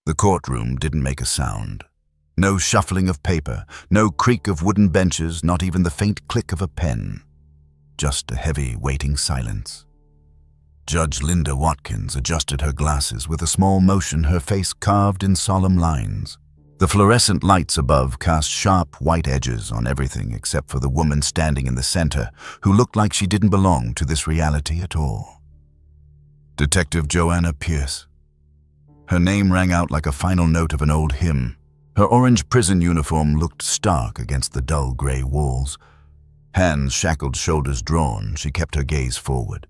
The courtroom didn't make a sound. No shuffling of paper, no creak of wooden benches, not even the faint click of a pen. Just a heavy, waiting silence. Judge Linda Watkins adjusted her glasses with a small motion, her face carved in solemn lines. The fluorescent lights above cast sharp, white edges on everything except for the woman standing in the center, who looked like she didn't belong to this reality at all. Detective Joanna Pierce. Her name rang out like a final note of an old hymn. Her orange prison uniform looked stark against the dull gray walls. Hands shackled, shoulders drawn, she kept her gaze forward.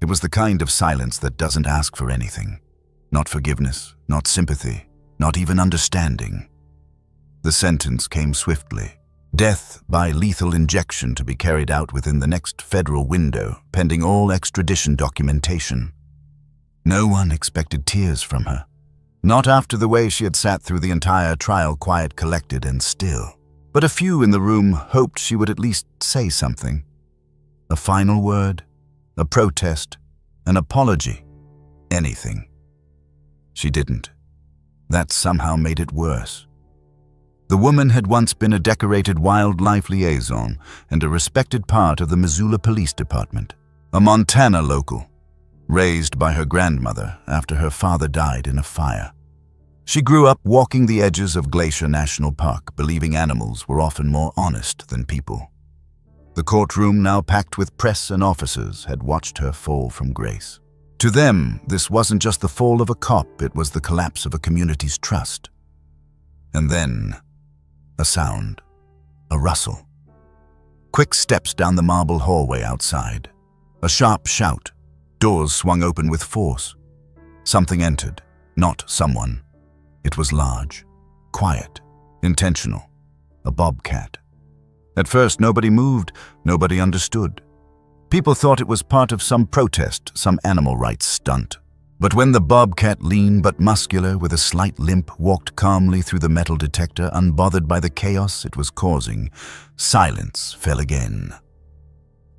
It was the kind of silence that doesn't ask for anything. Not forgiveness, not sympathy, not even understanding. The sentence came swiftly. Death by lethal injection to be carried out within the next federal window, pending all extradition documentation. No one expected tears from her. Not after the way she had sat through the entire trial, quiet, collected, and still. But a few in the room hoped she would at least say something. A final word, a protest, an apology, anything. She didn't. That somehow made it worse. The woman had once been a decorated wildlife liaison and a respected part of the Missoula Police Department, a Montana local, raised by her grandmother after her father died in a fire. She grew up walking the edges of Glacier National Park, believing animals were often more honest than people. The courtroom, now packed with press and officers, had watched her fall from grace. To them, this wasn't just the fall of a cop, it was the collapse of a community's trust. And then, a sound, a rustle. Quick steps down the marble hallway outside. A sharp shout. Doors swung open with force. Something entered, not someone. It was large, quiet, intentional. A bobcat. At first, nobody moved, nobody understood. People thought it was part of some protest, some animal rights stunt. But when the bobcat, lean but muscular, with a slight limp, walked calmly through the metal detector, unbothered by the chaos it was causing, silence fell again.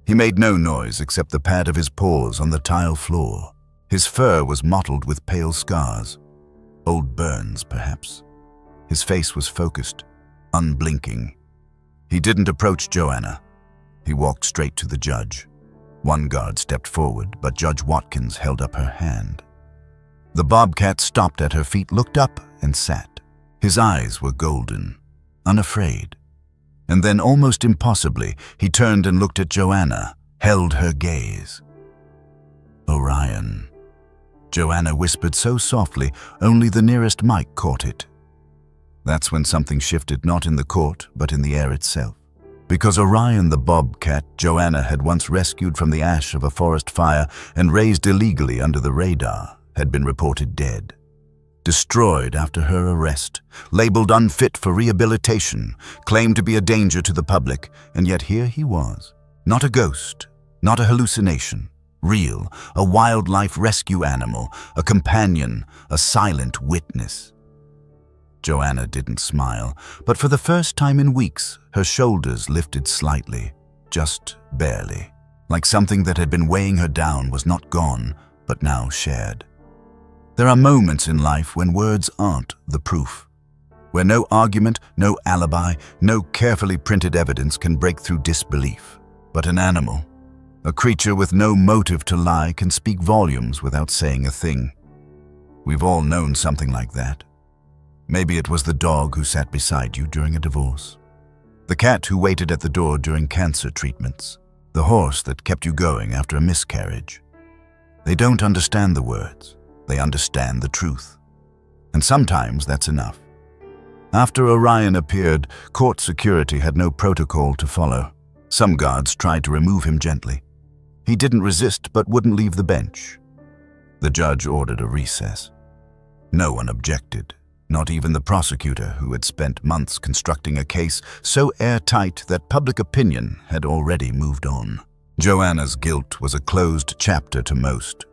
He made no noise except the pad of his paws on the tile floor. His fur was mottled with pale scars. Old burns, perhaps. His face was focused, unblinking. He didn't approach Joanna. He walked straight to the judge. One guard stepped forward, but Judge Watkins held up her hand. The bobcat stopped at her feet, looked up, and sat. His eyes were golden, unafraid. And then, almost impossibly, he turned and looked at Joanna, held her gaze. Orion. Joanna whispered so softly, only the nearest mic caught it. That's when something shifted, not in the court, but in the air itself. Because Orion the bobcat Joanna had once rescued from the ash of a forest fire and raised illegally under the radar, had been reported dead. Destroyed after her arrest, labeled unfit for rehabilitation, claimed to be a danger to the public, and yet here he was. Not a ghost, not a hallucination. Real, a wildlife rescue animal, a companion, a silent witness. Joanna didn't smile, but for the first time in weeks, her shoulders lifted slightly, just barely, like something that had been weighing her down was not gone, but now shared. There are moments in life when words aren't the proof, where no argument, no alibi, no carefully printed evidence can break through disbelief. But an animal, a creature with no motive to lie, can speak volumes without saying a thing. We've all known something like that. Maybe it was the dog who sat beside you during a divorce, the cat who waited at the door during cancer treatments, the horse that kept you going after a miscarriage. They don't understand the words, they understand the truth. And sometimes that's enough. After Orion appeared, court security had no protocol to follow. Some guards tried to remove him gently. He didn't resist but wouldn't leave the bench. The judge ordered a recess. No one objected. Not even the prosecutor, who had spent months constructing a case so airtight that public opinion had already moved on. Joanna's guilt was a closed chapter to most.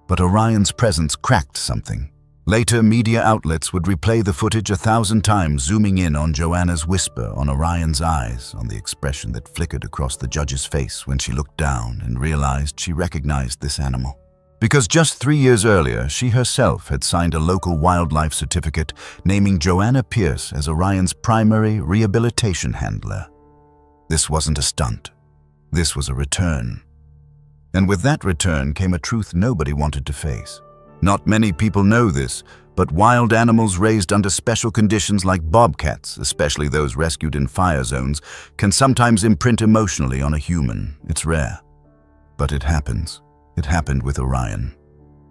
But Orion's presence cracked something. Later, media outlets would replay the footage 1,000 times, zooming in on Joanna's whisper, on Orion's eyes, on the expression that flickered across the judge's face when she looked down and realized she recognized this animal. Because just 3 years earlier, she herself had signed a local wildlife certificate naming Joanna Pierce as Orion's primary rehabilitation handler. This wasn't a stunt. This was a return. And with that return came a truth nobody wanted to face. Not many people know this, but wild animals raised under special conditions like bobcats, especially those rescued in fire zones, can sometimes imprint emotionally on a human. It's rare. But it happens. It happened with Orion.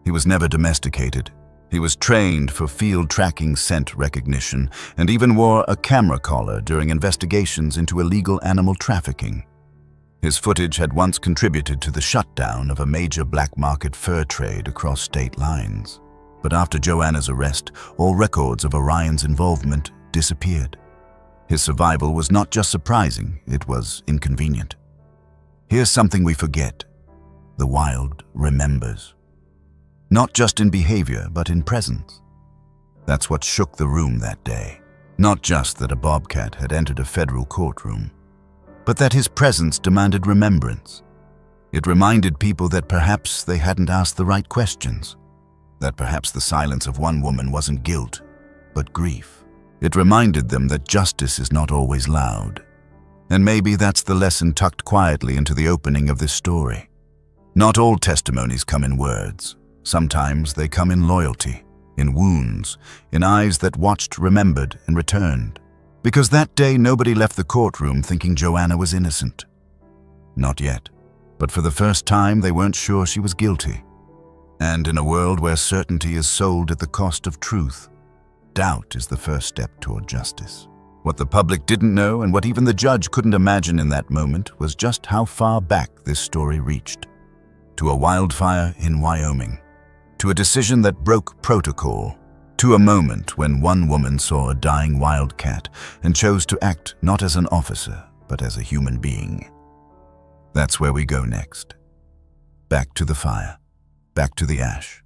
He was never domesticated. He was trained for field tracking scent recognition and even wore a camera collar during investigations into illegal animal trafficking. His footage had once contributed to the shutdown of a major black market fur trade across state lines. But after Joanna's arrest, all records of Orion's involvement disappeared. His survival was not just surprising, it was inconvenient. Here's something we forget. The wild remembers. Not just in behavior, but in presence. That's what shook the room that day. Not just that a bobcat had entered a federal courtroom, but that his presence demanded remembrance. It reminded people that perhaps they hadn't asked the right questions, that perhaps the silence of one woman wasn't guilt, but grief. It reminded them that justice is not always loud. And maybe that's the lesson tucked quietly into the opening of this story. Not all testimonies come in words. Sometimes they come in loyalty, in wounds, in eyes that watched, remembered, and returned. Because that day nobody left the courtroom thinking Joanna was innocent. Not yet. But for the first time they weren't sure she was guilty. And in a world where certainty is sold at the cost of truth, doubt is the first step toward justice. What the public didn't know and what even the judge couldn't imagine in that moment was just how far back this story reached. To a wildfire in Wyoming. To a decision that broke protocol. To a moment when one woman saw a dying wildcat and chose to act not as an officer, but as a human being. That's where we go next. Back to the fire. Back to the ash.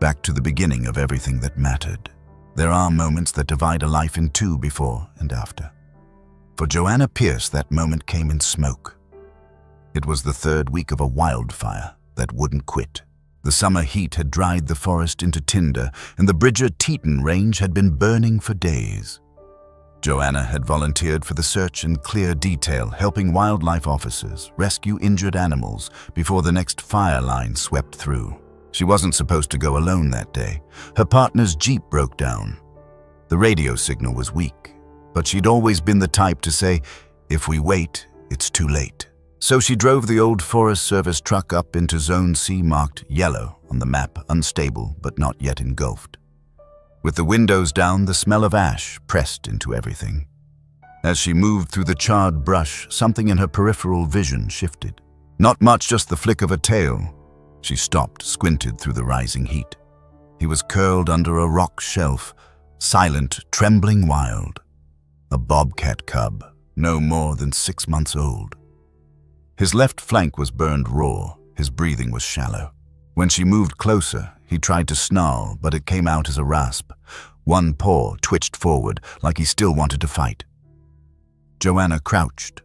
Back to the beginning of everything that mattered. There are moments that divide a life in two before and after. For Joanna Pierce, that moment came in smoke. It was the third week of a wildfire that wouldn't quit. The summer heat had dried the forest into tinder, and the Bridger-Teton Range had been burning for days. Joanna had volunteered for the search in clear detail, helping wildlife officers rescue injured animals before the next fire line swept through. She wasn't supposed to go alone that day. Her partner's Jeep broke down. The radio signal was weak, but she'd always been the type to say, "If we wait, it's too late." So she drove the old Forest Service truck up into Zone C marked yellow on the map, unstable but not yet engulfed. With the windows down, the smell of ash pressed into everything. As she moved through the charred brush, something in her peripheral vision shifted. Not much, just the flick of a tail. She stopped, squinted through the rising heat. He was curled under a rock shelf, silent, trembling wild. A bobcat cub, no more than 6 months old. His left flank was burned raw, his breathing was shallow. When she moved closer, he tried to snarl, but it came out as a rasp. One paw twitched forward, like he still wanted to fight. Joanna crouched.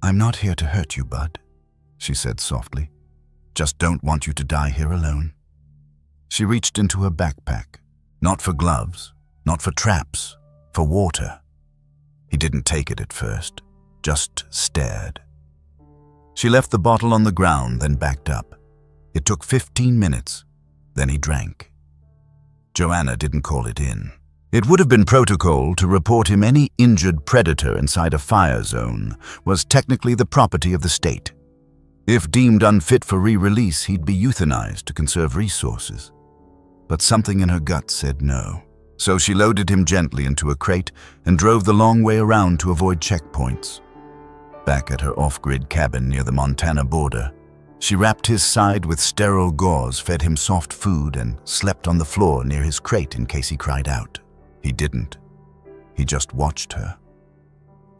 "I'm not here to hurt you, bud," she said softly. "Just don't want you to die here alone." She reached into her backpack, not for gloves, not for traps, for water. He didn't take it at first, just stared. She left the bottle on the ground, then backed up. It took 15 minutes, then he drank. Joanna didn't call it in. It would have been protocol to report him. Any injured predator inside a fire zone was technically the property of the state. If deemed unfit for re-release, he'd be euthanized to conserve resources. But something in her gut said no. So she loaded him gently into a crate and drove the long way around to avoid checkpoints. Back at her off-grid cabin near the Montana border, she wrapped his side with sterile gauze, fed him soft food, and slept on the floor near his crate in case he cried out. He didn't. He just watched her.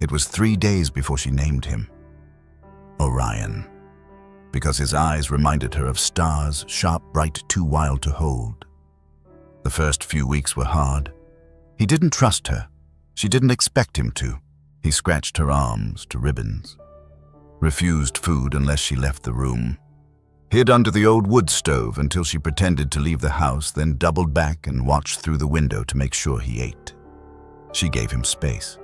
It was 3 days before she named him Orion, because his eyes reminded her of stars, sharp, bright, too wild to hold. The first few weeks were hard. He didn't trust her. She didn't expect him to. He scratched her arms to ribbons, refused food unless she left the room. hid under the old wood stove until she pretended to leave the house, then doubled back and watched through the window to make sure he ate. She gave him space,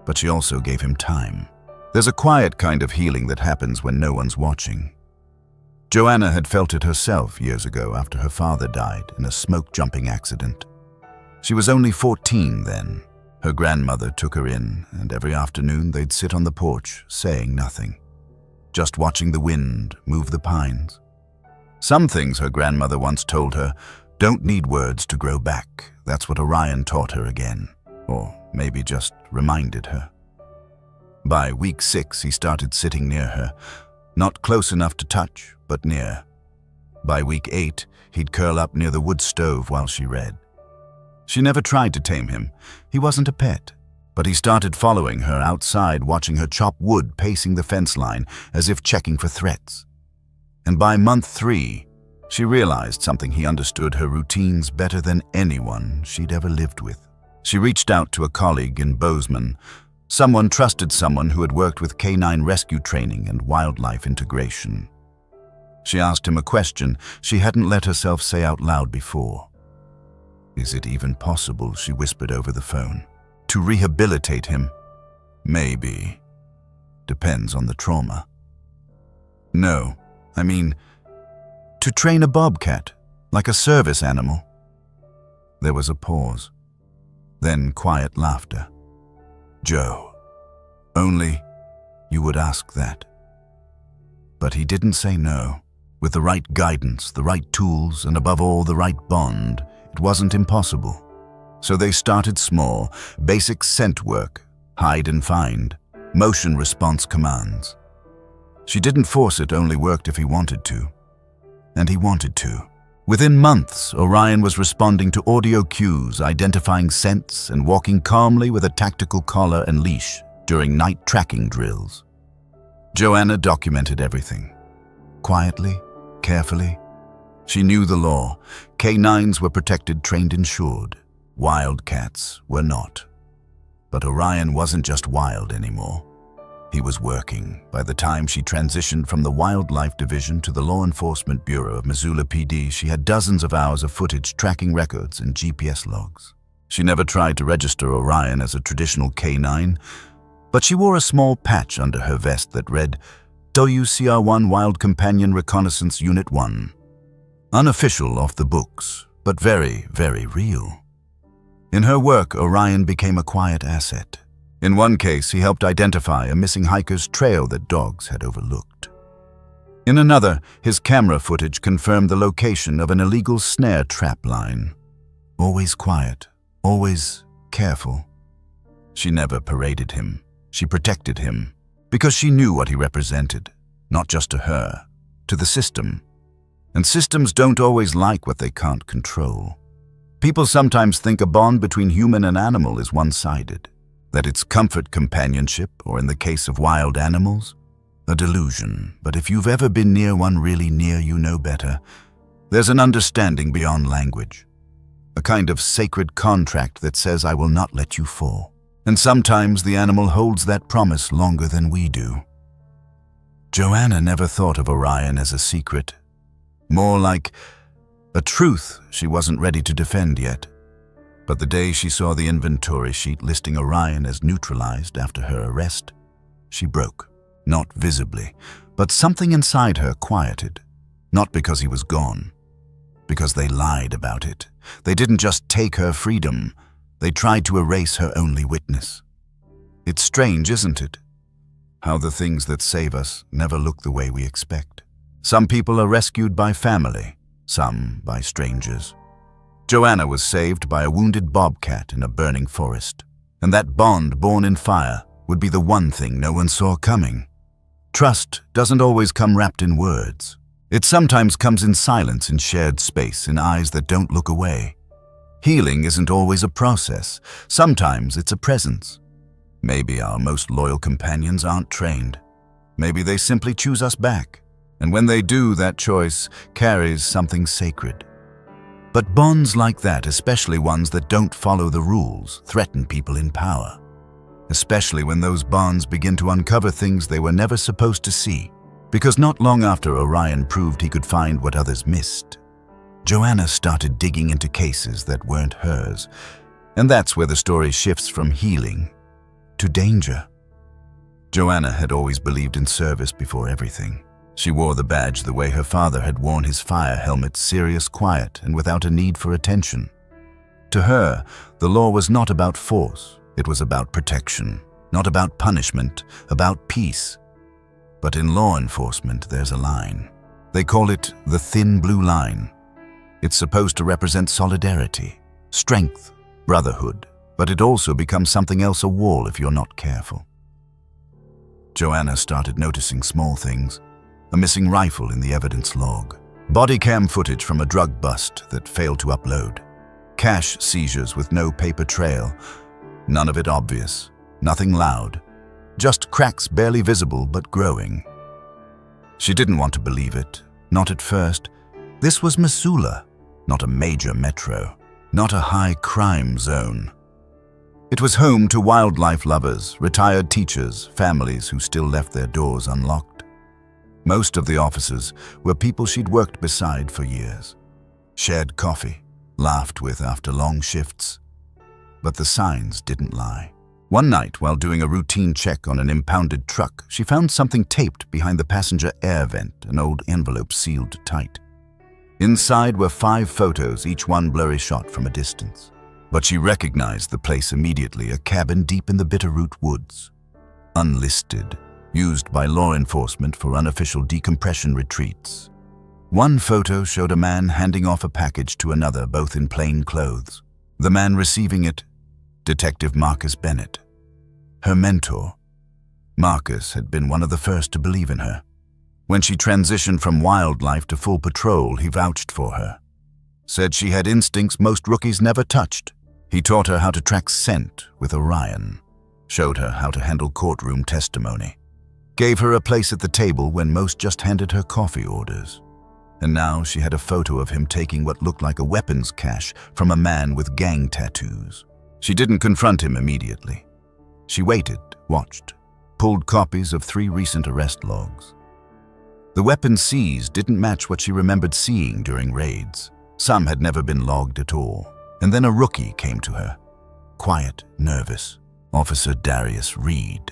but she also gave him time. There's a quiet kind of healing that happens when no one's watching. Joanna had felt it herself years ago after her father died in a smoke-jumping accident. She was only 14 then. Her grandmother took her in, and every afternoon they'd sit on the porch, saying nothing, just watching the wind move the pines. Some things, her grandmother once told her, don't need words to grow back. That's what Orion taught her again, or maybe just reminded her. By week 6, he started sitting near her, not close enough to touch, but near. By week 8, he'd curl up near the wood stove while she read. She never tried to tame him. He wasn't a pet, but he started following her outside, watching her chop wood, pacing the fence line as if checking for threats. And by month 3, she realized something: he understood her routines better than anyone she'd ever lived with. She reached out to a colleague in Bozeman. Someone trusted someone who had worked with canine rescue training and wildlife integration. She asked him a question she hadn't let herself say out loud before. "Is it even possible," she whispered over the phone, "to rehabilitate him?" "Maybe. Depends on the trauma." "No, I mean, to train a bobcat, like a service animal." There was a pause, then quiet laughter. "Joe, only you would ask that." But he didn't say no. With the right guidance, the right tools, and above all, the right bond, it wasn't impossible. So they started small, basic scent work, hide and find, motion response commands. She didn't force it, only worked if he wanted to. And he wanted to. Within months, Orion was responding to audio cues, identifying scents, and walking calmly with a tactical collar and leash during night tracking drills. Joanna documented everything. Quietly, carefully. She knew the law. Canines were protected, trained, insured. Wildcats were not. But Orion wasn't just wild anymore. He was working. By the time she transitioned from the Wildlife Division to the Law Enforcement Bureau of Missoula PD, she had dozens of hours of footage, tracking records, and GPS logs. She never tried to register Orion as a traditional canine, but she wore a small patch under her vest that read, WCR-1 Wild Companion Reconnaissance Unit 1. Unofficial, off the books, but very, very real. In her work, Orion became a quiet asset. In one case, he helped identify a missing hiker's trail that dogs had overlooked. In another, his camera footage confirmed the location of an illegal snare trap line. Always quiet, always careful. She never paraded him. She protected him, because she knew what he represented, not just to her, to the system. And systems don't always like what they can't control. People sometimes think a bond between human and animal is one-sided, that it's comfort companionship, or in the case of wild animals, a delusion. But if you've ever been near one really near, you know better. There's an understanding beyond language, a kind of sacred contract that says, I will not let you fall. And sometimes the animal holds that promise longer than we do. Joanna never thought of Orion as a secret, more like a truth she wasn't ready to defend yet. But the day she saw the inventory sheet listing Orion as neutralized after her arrest, she broke. Not visibly, but something inside her quieted. Not because he was gone, because they lied about it. They didn't just take her freedom, they tried to erase her only witness. It's strange, isn't it? How the things that save us never look the way we expect. Some people are rescued by family, some by strangers. Joanna was saved by a wounded bobcat in a burning forest, and that bond born in fire would be the one thing no one saw coming. Trust doesn't always come wrapped in words. It sometimes comes in silence, in shared space, in eyes that don't look away. Healing isn't always a process. Sometimes it's a presence. Maybe our most loyal companions aren't trained. Maybe they simply choose us back. And when they do, that choice carries something sacred. But bonds like that, especially ones that don't follow the rules, threaten people in power. Especially when those bonds begin to uncover things they were never supposed to see. Because not long after Orion proved he could find what others missed, Joanna started digging into cases that weren't hers. And that's where the story shifts from healing to danger. Joanna had always believed in service before everything. She wore the badge the way her father had worn his fire helmet, serious, quiet, and without a need for attention. To her, the law was not about force. It was about protection, not about punishment, about peace. But in law enforcement, there's a line. They call it the thin blue line. It's supposed to represent solidarity, strength, brotherhood, but it also becomes something else, a wall, if you're not careful. Joanna started noticing small things. A missing rifle in the evidence log. Body cam footage from a drug bust that failed to upload. Cash seizures with no paper trail. None of it obvious. Nothing loud. Just cracks barely visible but growing. She didn't want to believe it. Not at first. This was Missoula, not a major metro. Not a high crime zone. It was home to wildlife lovers, retired teachers, families who still left their doors unlocked. Most of the officers were people she'd worked beside for years. Shared coffee, laughed with after long shifts. But the signs didn't lie. One night, while doing a routine check on an impounded truck, she found something taped behind the passenger air vent, an old envelope sealed tight. Inside were 5 photos, each one blurry shot from a distance. But she recognized the place immediately, a cabin deep in the Bitterroot Woods. Unlisted. Used by law enforcement for unofficial decompression retreats. One photo showed a man handing off a package to another, both in plain clothes. The man receiving it, Detective Marcus Bennett. Her mentor. Marcus had been one of the first to believe in her. When she transitioned from wildlife to full patrol, he vouched for her. Said she had instincts most rookies never touched. He taught her how to track scent with Orion. Showed her how to handle courtroom testimony. Gave her a place at the table when most just handed her coffee orders. And now she had a photo of him taking what looked like a weapons cache from a man with gang tattoos. She didn't confront him immediately. She waited, watched, pulled copies of 3 recent arrest logs. The weapons seized didn't match what she remembered seeing during raids. Some had never been logged at all. And then a rookie came to her. Quiet, nervous. Officer Darius Reed.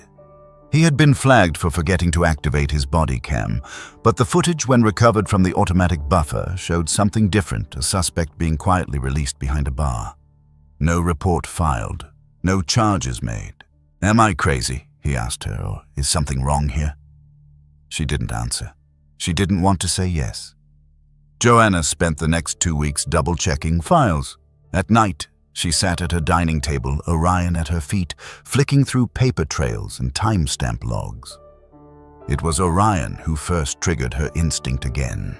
He had been flagged for forgetting to activate his body cam, but the footage when recovered from the automatic buffer showed something different, a suspect being quietly released behind a bar. No report filed, no charges made. "Am I crazy?" he asked her, "or is something wrong here?" She didn't answer. She didn't want to say yes. Joanna spent the next 2 weeks double-checking files. At night, she sat at her dining table, Orion at her feet, flicking through paper trails and timestamp logs. It was Orion who first triggered her instinct again.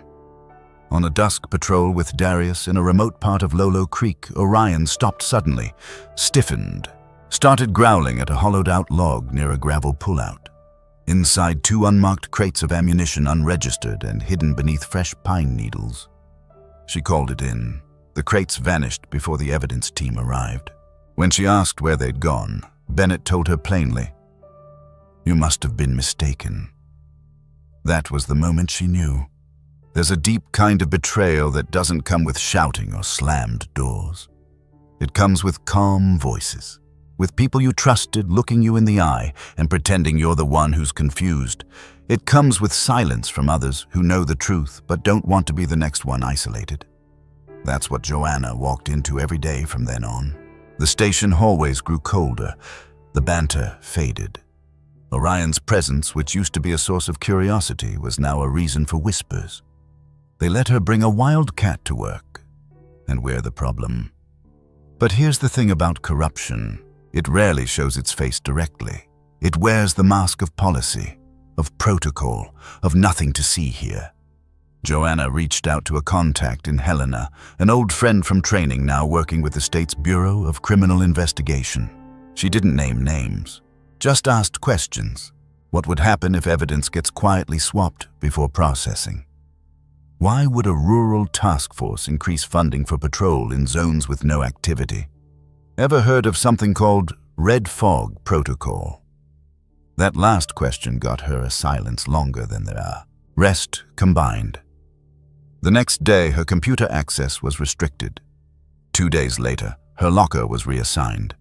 On a dusk patrol with Darius in a remote part of Lolo Creek, Orion stopped suddenly, stiffened, started growling at a hollowed-out log near a gravel pullout. Inside 2 unmarked crates of ammunition, unregistered and hidden beneath fresh pine needles. She called it in. The crates vanished before the evidence team arrived. When she asked where they'd gone, Bennett told her plainly, "You must have been mistaken." That was the moment she knew. There's a deep kind of betrayal that doesn't come with shouting or slammed doors. It comes with calm voices, with people you trusted looking you in the eye and pretending you're the one who's confused. It comes with silence from others who know the truth but don't want to be the next one isolated. That's what Joanna walked into every day from then on. The station hallways grew colder. The banter faded. Orion's presence, which used to be a source of curiosity, was now a reason for whispers. They let her bring a wild cat to work. And we're the problem. But here's the thing about corruption. It rarely shows its face directly. It wears the mask of policy, of protocol, of nothing to see here. Joanna reached out to a contact in Helena, an old friend from training now working with the state's Bureau of Criminal Investigation. She didn't name names, just asked questions. What would happen if evidence gets quietly swapped before processing? Why would a rural task force increase funding for patrol in zones with no activity? Ever heard of something called Red Fog Protocol? That last question got her a silence longer than there are. rest combined. The next day, her computer access was restricted. 2 days later, her locker was reassigned.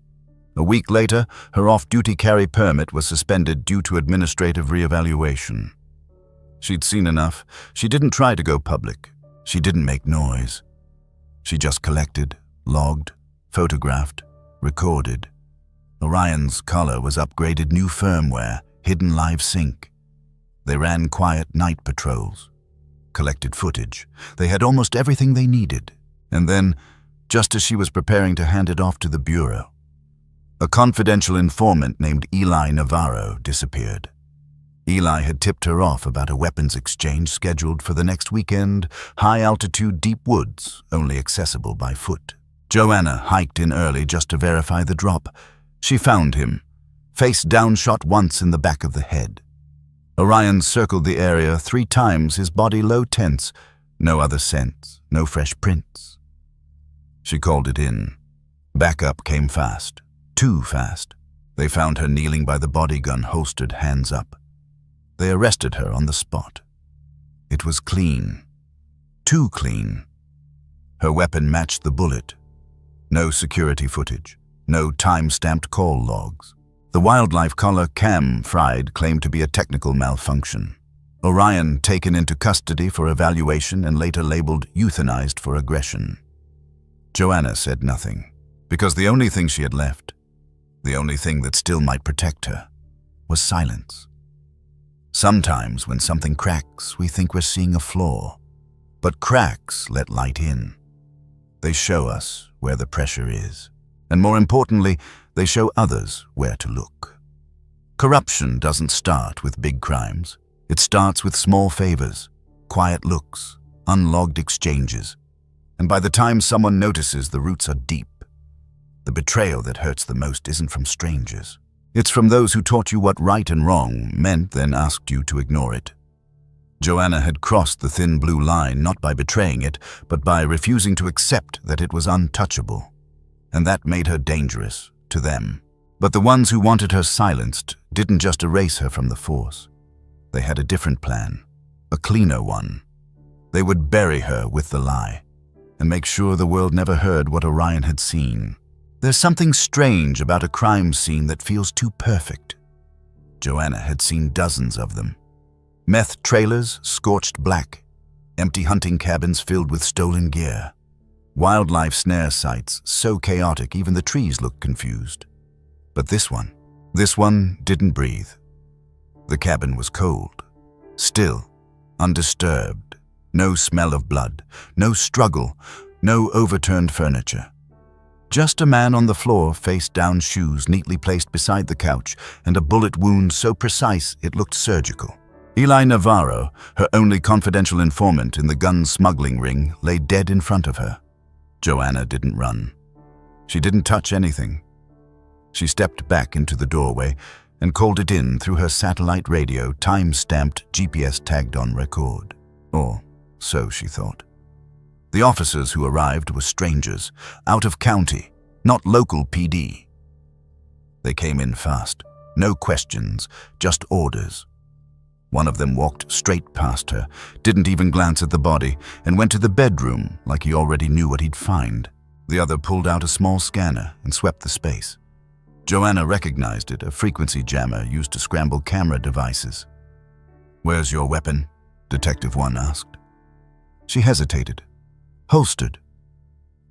A week later, her off-duty carry permit was suspended due to administrative reevaluation. She'd seen enough. She didn't try to go public. She didn't make noise. She just collected, logged, photographed, recorded. Orion's collar was upgraded new firmware, hidden live sync. They ran quiet night patrols, collected footage. They had almost everything they needed. And then, just as she was preparing to hand it off to the bureau, a confidential informant named Eli Navarro disappeared. Eli had tipped her off about a weapons exchange scheduled for the next weekend, high-altitude deep woods, only accessible by foot. Joanna hiked in early just to verify the drop. She found him, face down, shot once in the back of the head. Orion circled the area 3 times, his body low tense, no other scents, no fresh prints. She called it in. Backup came fast, too fast. They found her kneeling by the body gun, holstered, hands up. They arrested her on the spot. It was clean, too clean. Her weapon matched the bullet. No security footage, no time-stamped call logs. The wildlife collar cam fried claimed to be a technical malfunction. Orion taken into custody for evaluation and later labeled euthanized for aggression. Joanna said nothing, because the only thing she had left, the only thing that still might protect her, was silence. Sometimes when something cracks, we think we're seeing a flaw, but cracks let light in. They show us where the pressure is, and more importantly, they show others where to look. Corruption doesn't start with big crimes. It starts with small favors, quiet looks, unlogged exchanges. And by the time someone notices, the roots are deep. The betrayal that hurts the most isn't from strangers. It's from those who taught you what right and wrong meant, then asked you to ignore it. Joanna had crossed the thin blue line not by betraying it, but by refusing to accept that it was untouchable. And that made her dangerous to them. But the ones who wanted her silenced didn't just erase her from the force. They had a different plan, a cleaner one. They would bury her with the lie and make sure the world never heard what Orion had seen. There's something strange about a crime scene that feels too perfect. Joanna had seen dozens of them. Meth trailers scorched black, empty hunting cabins filled with stolen gear, wildlife snare sites so chaotic even the trees looked confused. But this one didn't breathe. The cabin was cold, still, undisturbed, no smell of blood, no struggle, no overturned furniture. Just a man on the floor, face down, shoes neatly placed beside the couch, and a bullet wound so precise it looked surgical. Eli Navarro, her only confidential informant in the gun smuggling ring, lay dead in front of her. Joanna didn't run. She didn't touch anything. She stepped back into the doorway and called it in through her satellite radio, time-stamped, GPS-tagged-on record. Or so she thought. The officers who arrived were strangers, out of county, not local PD. They came in fast, no questions, just orders. One of them walked straight past her, didn't even glance at the body, and went to the bedroom like he already knew what he'd find. The other pulled out a small scanner and swept the space. Joanna recognized it, a frequency jammer used to scramble camera devices. "Where's your weapon?" Detective 1 asked. She hesitated. "Holstered."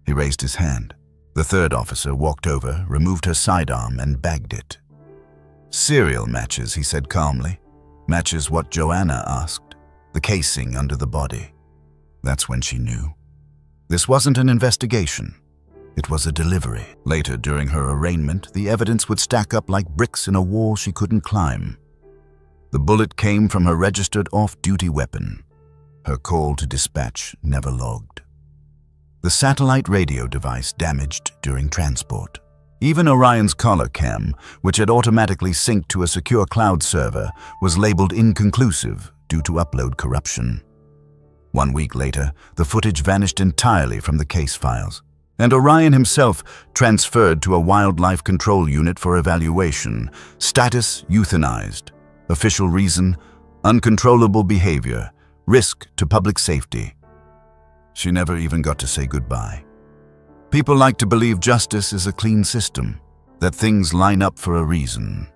He raised his hand. The third officer walked over, removed her sidearm, and bagged it. "Serial matches," he said calmly. "Matches what Joanna asked. The casing under the body." That's when she knew. This wasn't an investigation. It was a delivery. Later, during her arraignment, the evidence would stack up like bricks in a wall she couldn't climb. The bullet came from her registered off-duty weapon. Her call to dispatch never logged. The satellite radio device damaged during transport. Even Orion's collar cam, which had automatically synced to a secure cloud server, was labeled inconclusive due to upload corruption. 1 week later, the footage vanished entirely from the case files, and Orion himself transferred to a wildlife control unit for evaluation. Status euthanized. Official reason, uncontrollable behavior, risk to public safety. She never even got to say goodbye. People like to believe justice is a clean system, that things line up for a reason.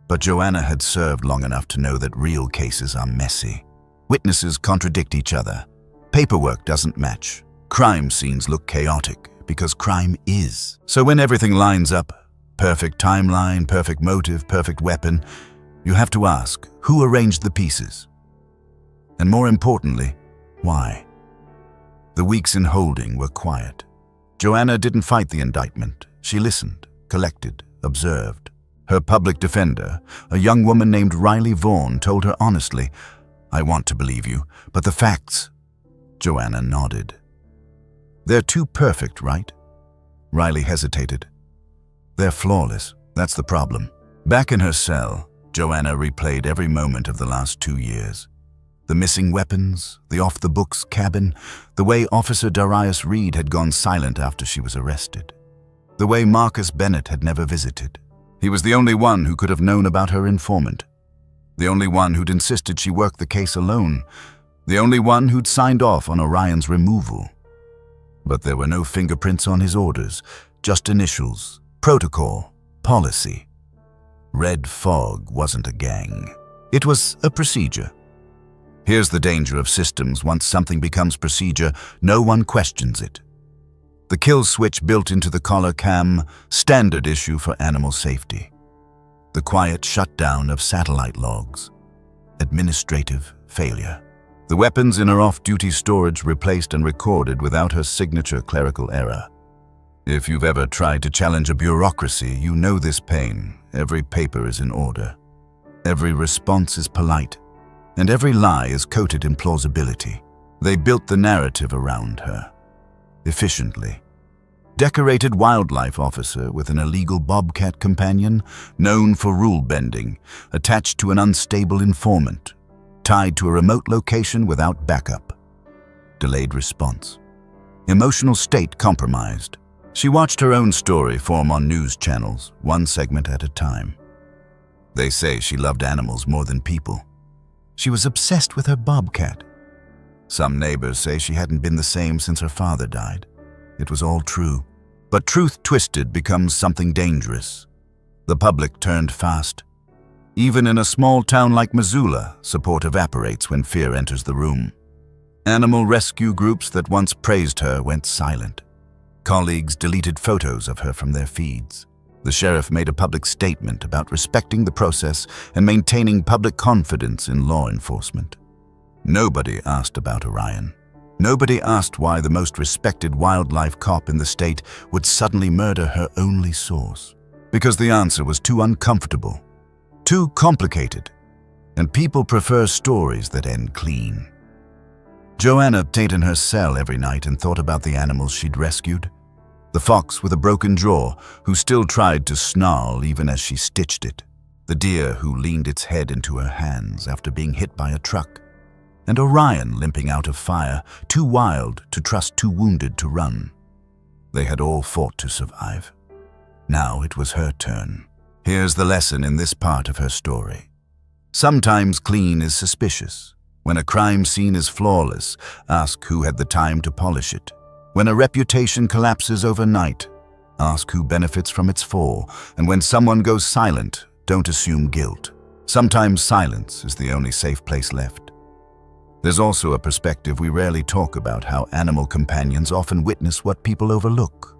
But Joanna had served long enough to know that real cases are messy. Witnesses contradict each other. Paperwork doesn't match. Crime scenes look chaotic because crime is. So when everything lines up, perfect timeline, perfect motive, perfect weapon, you have to ask, who arranged the pieces? And more importantly, why? The weeks in holding were quiet. Joanna didn't fight the indictment. She listened, collected, observed. Her public defender, a young woman named Riley Vaughn, told her honestly, "I want to believe you, but the facts..." Joanna nodded. "They're too perfect, right?" Riley hesitated. "They're flawless. That's the problem." Back in her cell, Joanna replayed every moment of the last 2 years. The missing weapons, the off-the-books cabin, the way Officer Darius Reed had gone silent after she was arrested. The way Marcus Bennett had never visited. He was the only one who could have known about her informant. The only one who'd insisted she work the case alone. The only one who'd signed off on Orion's removal. But there were no fingerprints on his orders, just initials, protocol, policy. Red Fog wasn't a gang. It was a procedure. Here's the danger of systems. Once something becomes procedure, no one questions it. The kill switch built into the collar cam, standard issue for animal safety. The quiet shutdown of satellite logs. Administrative failure. The weapons in her off-duty storage replaced and recorded without her signature clerical error. If you've ever tried to challenge a bureaucracy, you know this pain. Every paper is in order. Every response is polite. And every lie is coated in plausibility. They built the narrative around her. Efficiently. Decorated wildlife officer with an illegal Bobcat companion, known for rule-bending, attached to an unstable informant, tied to a remote location without backup. Delayed response. Emotional state compromised. She watched her own story form on news channels, one segment at a time. They say she loved animals more than people. She was obsessed with her Bobcat. Some neighbors say she hadn't been the same since her father died. It was all true. But truth twisted becomes something dangerous. The public turned fast. Even in a small town like Missoula, support evaporates when fear enters the room. Animal rescue groups that once praised her went silent. Colleagues deleted photos of her from their feeds. The sheriff made a public statement about respecting the process and maintaining public confidence in law enforcement. Nobody asked about Orion. Nobody asked why the most respected wildlife cop in the state would suddenly murder her only source. Because the answer was too uncomfortable, too complicated, and people prefer stories that end clean. Joanna stayed in her cell every night and thought about the animals she'd rescued. The fox with a broken jaw, who still tried to snarl even as she stitched it. The deer who leaned its head into her hands after being hit by a truck. And Orion limping out of fire, too wild to trust, too wounded to run. They had all fought to survive. Now it was her turn. Here's the lesson in this part of her story. Sometimes clean is suspicious. When a crime scene is flawless, ask who had the time to polish it. When a reputation collapses overnight, ask who benefits from its fall. And when someone goes silent, don't assume guilt. Sometimes silence is the only safe place left. There's also a perspective we rarely talk about: how animal companions often witness what people overlook.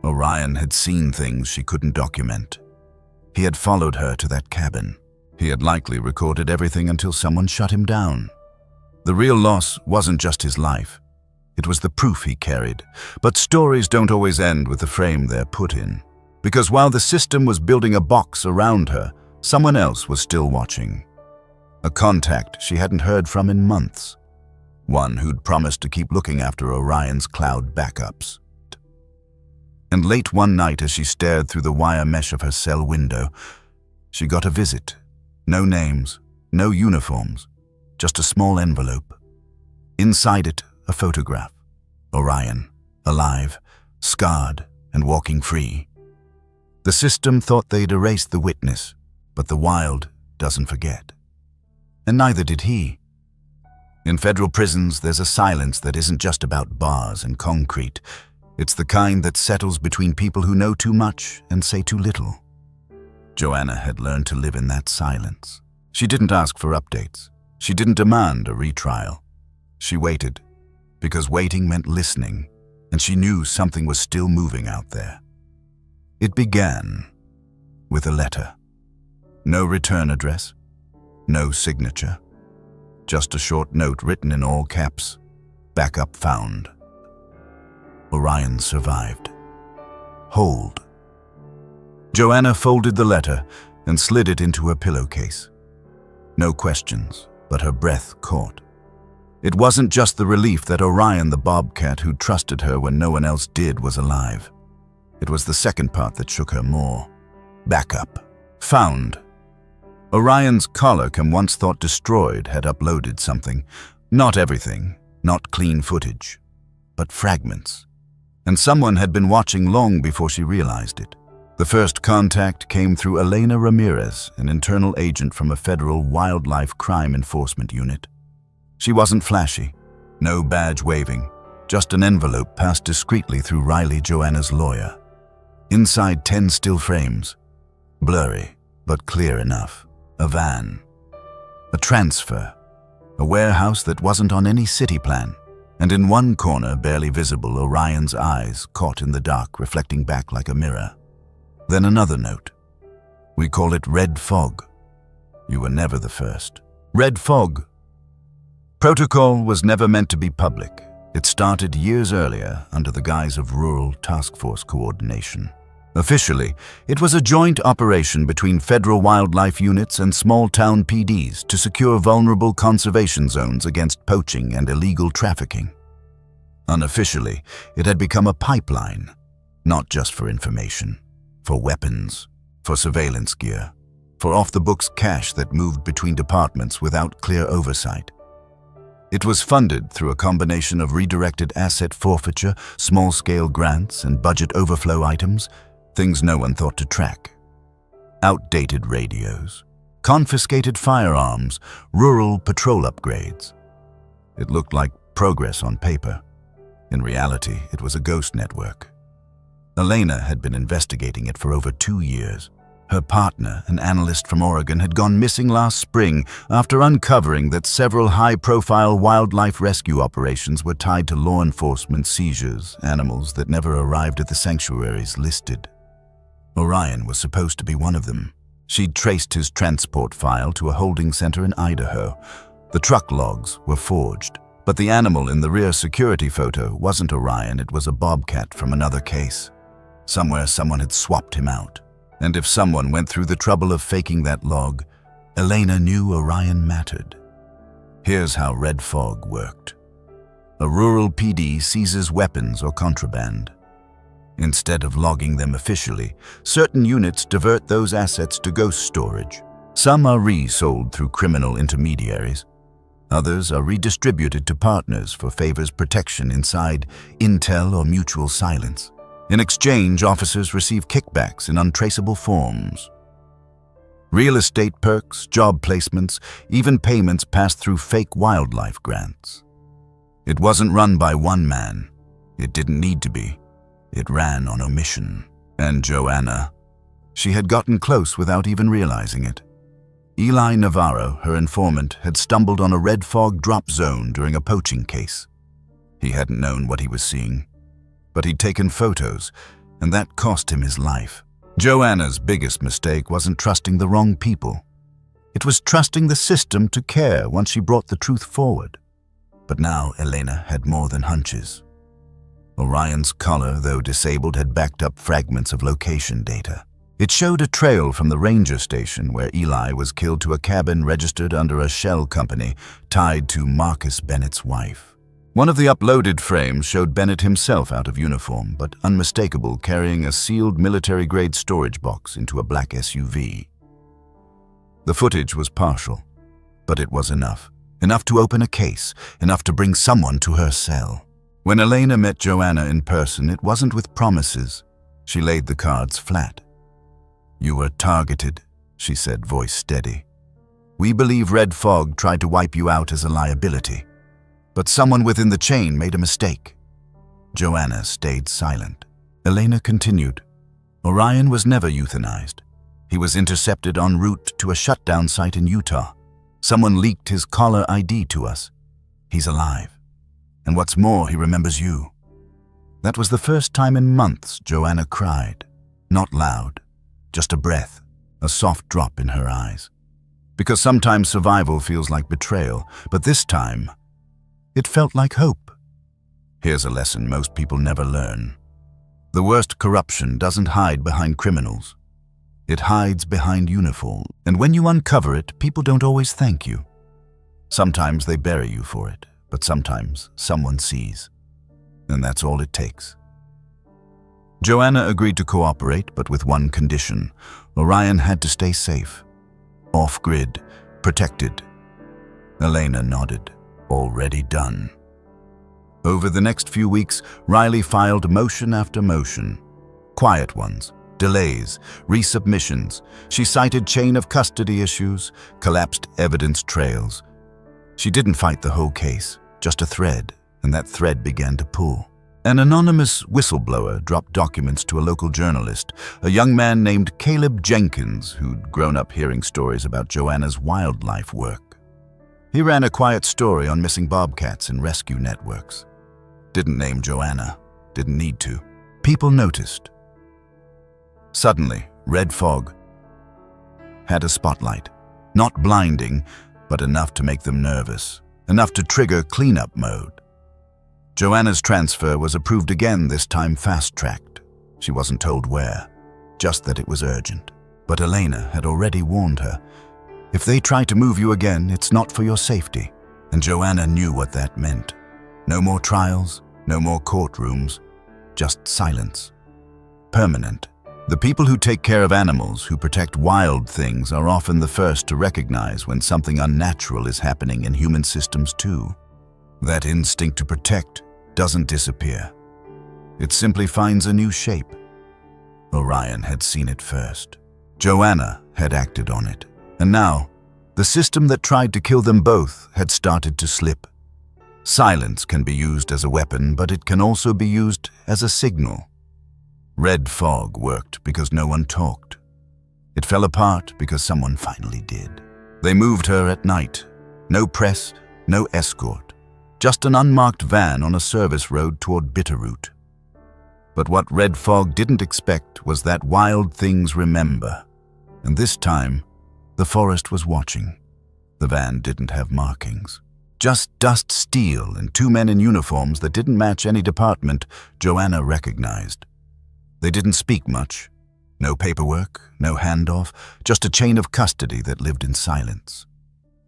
Orion had seen things she couldn't document. He had followed her to that cabin. He had likely recorded everything until someone shut him down. The real loss wasn't just his life. It was the proof he carried. But stories don't always end with the frame they're put in. Because while the system was building a box around her, someone else was still watching. A contact she hadn't heard from in months. One who'd promised to keep looking after Orion's cloud backups. And late one night, as she stared through the wire mesh of her cell window, she got a visit. No names, no uniforms, just a small envelope. Inside it, a photograph. Orion, alive, scarred, and walking free. The system thought they'd erased the witness, but the wild doesn't forget. And neither did he. In federal prisons, there's a silence that isn't just about bars and concrete. It's the kind that settles between people who know too much and say too little. Joanna had learned to live in that silence. She didn't ask for updates. She didn't demand a retrial. She waited, because waiting meant listening, and she knew something was still moving out there. It began with a letter. No return address, no signature. Just a short note written in all caps. Backup found. Orion survived. Hold. Joanna folded the letter and slid it into her pillowcase. No questions, but her breath caught. It wasn't just the relief that Orion, the Bobcat who trusted her when no one else did, was alive. It was the second part that shook her more. Backup. Found. Orion's collar-cam, once thought destroyed, had uploaded something. Not everything, not clean footage, but fragments. And someone had been watching long before she realized it. The first contact came through Elena Ramirez, an internal agent from a federal wildlife crime enforcement unit. She wasn't flashy, no badge waving, just an envelope passed discreetly through Riley, Joanna's lawyer. Inside 10 still frames, blurry but clear enough. A van, a transfer, a warehouse that wasn't on any city plan, and in one corner, barely visible, Orion's eyes caught in the dark, reflecting back like a mirror. Then another note. We call it red fog. You were never the first. Red fog. Protocol was never meant to be public. It started years earlier under the guise of Rural Task Force Coordination. Officially, it was a joint operation between federal wildlife units and small-town PDs to secure vulnerable conservation zones against poaching and illegal trafficking. Unofficially, it had become a pipeline, not just for information, for weapons, for surveillance gear, for off-the-books cash that moved between departments without clear oversight. It was funded through a combination of redirected asset forfeiture, small-scale grants, and budget overflow items, things no one thought to track. Outdated radios, confiscated firearms, rural patrol upgrades. It looked like progress on paper. In reality, it was a ghost network. Elena had been investigating it for over 2 years. Her partner, an analyst from Oregon, had gone missing last spring after uncovering that several high-profile wildlife rescue operations were tied to law enforcement seizures, animals that never arrived at the sanctuaries listed. Orion was supposed to be one of them. She'd traced his transport file to a holding center in Idaho. The truck logs were forged, but the animal in the rear security photo wasn't Orion, it was a Bobcat from another case. Somewhere someone had swapped him out. And if someone went through the trouble of faking that log, Elena knew Orion mattered. Here's how red fog worked. A rural PD seizes weapons or contraband. Instead of logging them officially, certain units divert those assets to ghost storage. Some are resold through criminal intermediaries. Others are redistributed to partners for favors protection inside intel or mutual silence. In exchange, officers receive kickbacks in untraceable forms. Real estate perks, job placements, even payments passed through fake wildlife grants. It wasn't run by one man. It didn't need to be. It ran on omission. And Joanna, she had gotten close without even realizing it. Eli Navarro, her informant, had stumbled on a red fog drop zone during a poaching case. He hadn't known what he was seeing, but he'd taken photos, and that cost him his life. Joanna's biggest mistake wasn't trusting the wrong people. It was trusting the system to care once she brought the truth forward. But now Elena had more than hunches. Orion's collar, though disabled, had backed up fragments of location data. It showed a trail from the ranger station where Eli was killed to a cabin registered under a shell company tied to Marcus Bennett's wife. One of the uploaded frames showed Bennett himself out of uniform, but unmistakable, carrying a sealed military-grade storage box into a black SUV. The footage was partial, but it was enough. Enough to open a case, enough to bring someone to her cell. When Elena met Joanna in person, it wasn't with promises. She laid the cards flat. "You were targeted," she said, voice steady. "We believe Red Fog tried to wipe you out as a liability. But someone within the chain made a mistake. Joanna stayed silent. Elena continued. Orion was never euthanized. He was intercepted en route to a shutdown site in Utah. Someone leaked his caller ID to us. He's alive. And what's more, he remembers you. That was the first time in months Joanna cried. Not loud, just a breath, a soft drop in her eyes. Because sometimes survival feels like betrayal, but this time, it felt like hope. Here's a lesson most people never learn. The worst corruption doesn't hide behind criminals. It hides behind uniform, and when you uncover it, people don't always thank you. Sometimes they bury you for it, but sometimes someone sees. And that's all it takes. Joanna agreed to cooperate, but with one condition. Orion had to stay safe. Off-grid, protected. Elena nodded. Already done. Over the next few weeks, Riley filed motion after motion. Quiet ones, delays, resubmissions. She cited chain of custody issues, collapsed evidence trails. She didn't fight the whole case, just a thread, and that thread began to pull. An anonymous whistleblower dropped documents to a local journalist, a young man named Caleb Jenkins, who'd grown up hearing stories about Joanna's wildlife work. He ran a quiet story on missing bobcats in rescue networks. Didn't name Joanna, didn't need to. People noticed. Suddenly, red fog had a spotlight. Not blinding, but enough to make them nervous, enough to trigger cleanup mode. Joanna's transfer was approved again, this time fast-tracked. She wasn't told where, just that it was urgent. But Elena had already warned her. If they try to move you again, it's not for your safety. And Joanna knew what that meant. No more trials, no more courtrooms, just silence. Permanent. The people who take care of animals, who protect wild things, are often the first to recognize when something unnatural is happening in human systems too. That instinct to protect doesn't disappear. It simply finds a new shape. Orion had seen it first. Joanna had acted on it. And now, the system that tried to kill them both had started to slip. Silence can be used as a weapon, but it can also be used as a signal. Red fog worked because no one talked. It fell apart because someone finally did. They moved her at night. No press, no escort. Just an unmarked van on a service road toward Bitterroot. But what Red Fog didn't expect was that wild things remember. And this time, the forest was watching. The van didn't have markings. Just dust steel and two men in uniforms that didn't match any department Joanna recognized. They didn't speak much. No paperwork, no handoff, just a chain of custody that lived in silence.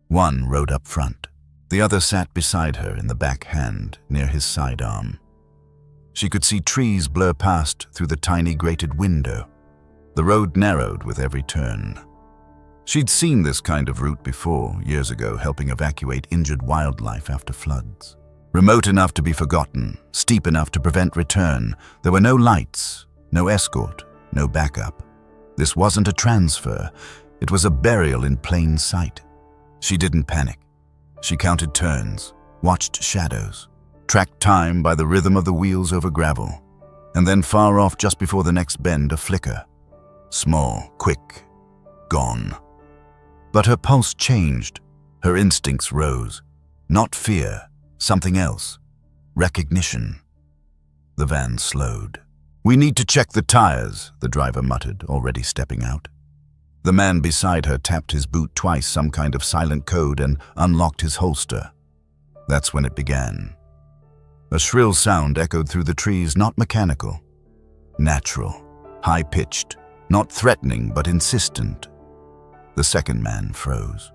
One rode up front. The other sat beside her in the back hand, near his sidearm. She could see trees blur past through the tiny grated window. The road narrowed with every turn. She'd seen this kind of route before, years ago, helping evacuate injured wildlife after floods. Remote enough to be forgotten, steep enough to prevent return. There were no lights, no escort, no backup. This wasn't a transfer. It was a burial in plain sight. She didn't panic. She counted turns, watched shadows, tracked time by the rhythm of the wheels over gravel, and then far off just before the next bend, a flicker. Small, quick, gone. But her pulse changed. Her instincts rose. Not fear, something else. Recognition. The van slowed. "We need to check the tires," the driver muttered, already stepping out. The man beside her tapped his boot twice, some kind of silent code, and unlocked his holster. That's when it began. A shrill sound echoed through the trees, not mechanical. Natural, high-pitched, not threatening but insistent. The second man froze.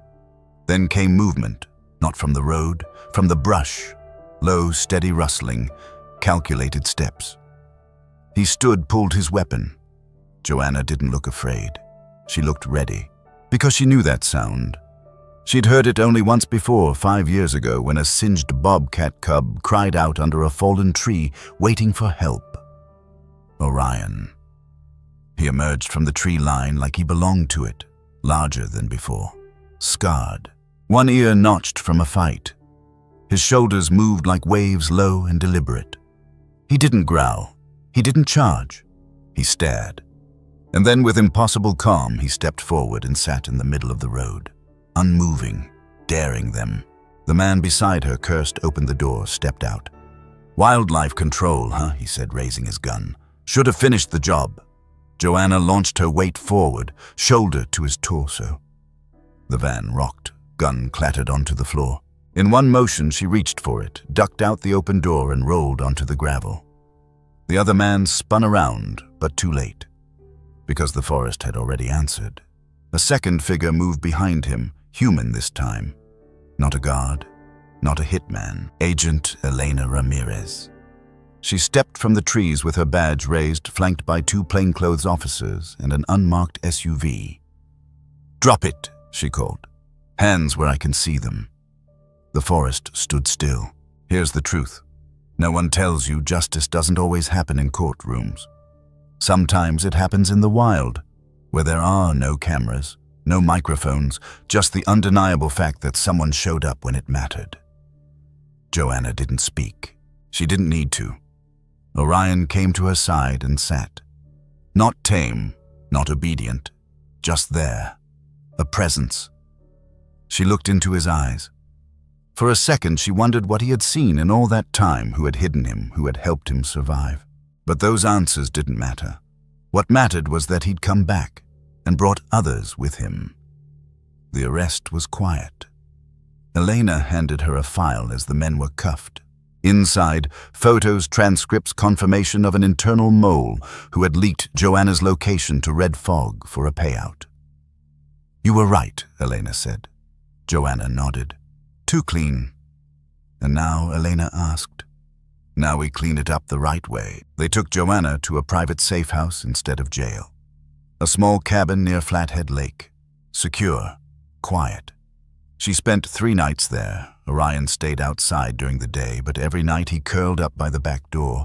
Then came movement, not from the road, from the brush. Low, steady rustling, calculated steps. He stood, pulled his weapon. Joanna didn't look afraid. She looked ready, because she knew that sound. She'd heard it only once before, 5 years ago, when a singed bobcat cub cried out under a fallen tree, waiting for help. Orion. He emerged from the tree line like he belonged to it, larger than before, scarred, one ear notched from a fight. His shoulders moved like waves, low and deliberate. He didn't growl. He didn't charge. He stared. And then with impossible calm, he stepped forward and sat in the middle of the road, unmoving, daring them. The man beside her cursed, opened the door, stepped out. "Wildlife control, huh?" he said, raising his gun. "Should have finished the job." Joanna launched her weight forward, shoulder to his torso. The van rocked, gun clattered onto the floor. In one motion, she reached for it, ducked out the open door and rolled onto the gravel. The other man spun around, but too late, because the forest had already answered. A second figure moved behind him, human this time. Not a guard, not a hitman, Agent Elena Ramirez. She stepped from the trees with her badge raised, flanked by 2 plainclothes officers and an unmarked SUV. "Drop it," she called. "Hands where I can see them." The forest stood still. Here's the truth. No one tells you justice doesn't always happen in courtrooms. Sometimes it happens in the wild, where there are no cameras, no microphones, just the undeniable fact that someone showed up when it mattered. Joanna didn't speak. She didn't need to. Orion came to her side and sat. Not tame, not obedient, just there. A presence. She looked into his eyes. For a second, she wondered what he had seen in all that time, who had hidden him, who had helped him survive. But those answers didn't matter. What mattered was that he'd come back and brought others with him. The arrest was quiet. Elena handed her a file as the men were cuffed. Inside, photos, transcripts, confirmation of an internal mole who had leaked Joanna's location to Red Fog for a payout. "You were right," Elena said. Joanna nodded. "Too clean." And now, Elena asked. "Now we clean it up the right way." They took Joanna to a private safe house instead of jail. A small cabin near Flathead Lake. Secure. Quiet. She spent 3 nights there. Orion stayed outside during the day, but every night he curled up by the back door.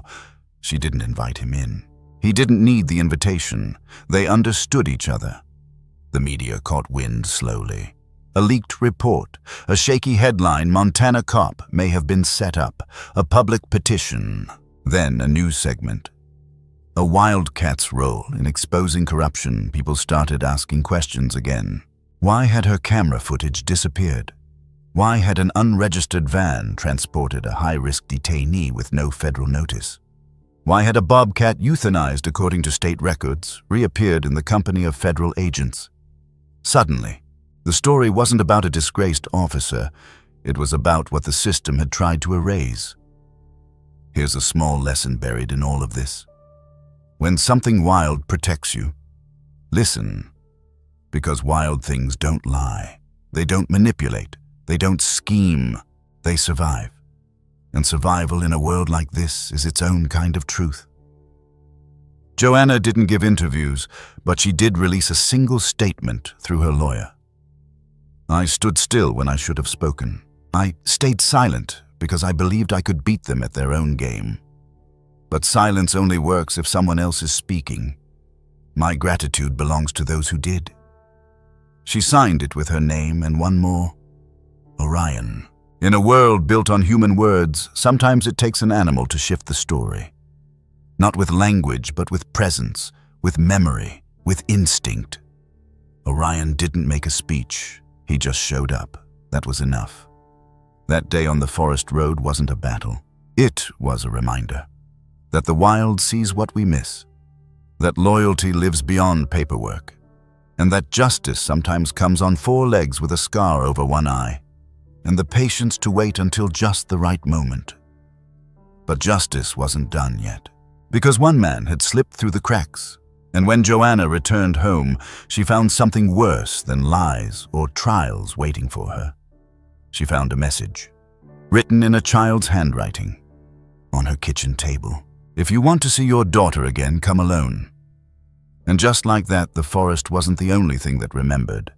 She didn't invite him in. He didn't need the invitation. They understood each other. The media caught wind slowly. A leaked report, a shaky headline, "Montana cop may have been set up," a public petition, then a news segment. A wildcat's role in exposing corruption. People started asking questions again. Why had her camera footage disappeared? Why had an unregistered van transported a high-risk detainee with no federal notice? Why had a Bobcat euthanized according to state records reappeared in the company of federal agents? Suddenly, the story wasn't about a disgraced officer. It was about what the system had tried to erase. Here's a small lesson buried in all of this. When something wild protects you, listen, because wild things don't lie. They don't manipulate. They don't scheme. They survive. And survival in a world like this is its own kind of truth. Joanna didn't give interviews, but she did release a single statement through her lawyer. "I stood still when I should have spoken. I stayed silent because I believed I could beat them at their own game. But silence only works if someone else is speaking. My gratitude belongs to those who did." She signed it with her name and one more, Orion. In a world built on human words, sometimes it takes an animal to shift the story. Not with language, but with presence, with memory, with instinct. Orion didn't make a speech. He just showed up. That was enough. That day on the forest road wasn't a battle. It was a reminder that the wild sees what we miss, that loyalty lives beyond paperwork, and that justice sometimes comes on 4 legs with a scar over one eye, and the patience to wait until just the right moment. But justice wasn't done yet, because one man had slipped through the cracks, and when Joanna returned home, she found something worse than lies or trials waiting for her. She found a message, written in a child's handwriting, on her kitchen table. "If you want to see your daughter again, come alone." And just like that, the forest wasn't the only thing that remembered.